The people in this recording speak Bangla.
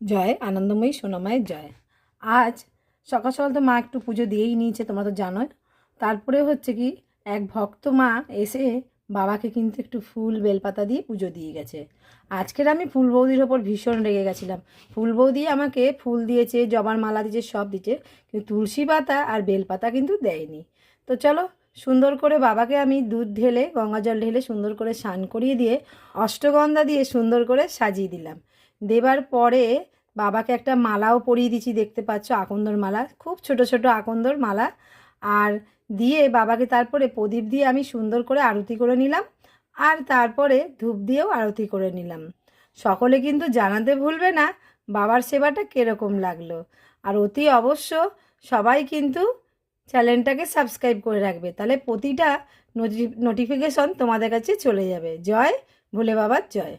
জয় আনন্দময়ী সোনামায়ের জয়। আজ সকাল সকাল তো মা একটু পুজো দিয়েই নিয়েছে, তোমরা তো জানোই। তারপরে হচ্ছে কি, এক ভক্ত মা এসে বাবাকে কিন্তু একটু ফুল বেলপাতা দিয়ে পুজো দিয়ে গেছে। আজকের আমি ফুল বৌদির ওপর ভীষণ রেগে গেছিলাম। ফুল বৌদি আমাকে ফুল দিয়েছে, জবার মালা দিয়েছে, সব দিয়েছে, কিন্তু তুলসী পাতা আর বেলপাতা কিন্তু দেয়নি। তো চলো, সুন্দর করে বাবাকে আমি দুধ ঢেলে, গঙ্গা জল ঢেলে সুন্দর করে স্নান করিয়ে দিয়ে অষ্টগন্ধা দিয়ে সুন্দর করে সাজিয়ে দিলাম। দেবার পরে বাবাকে একটা মালাও পরিয়ে দিয়েছি, দেখতে পাচ্ছ, আকন্দর মালা, খুব ছোট ছোট আকন্দর মালা। আর দিয়ে বাবাকে তারপরে প্রদীপ দিয়ে আমি সুন্দর করে আরতি করে নিলাম, আর তারপরে ধূপ দিয়েও আরতি করে নিলাম। সকলে কিন্তু জানাতে ভুলবে না বাবার সেবাটা কীরকম লাগলো। আর অতি অবশ্য সবাই কিন্তু চ্যানেলটাকে সাবস্ক্রাইব করে রাখবে, তাহলে প্রতিটা নোটিফিকেশন তোমাদের কাছে চলে যাবে। জয় ভোলে বাবার জয়।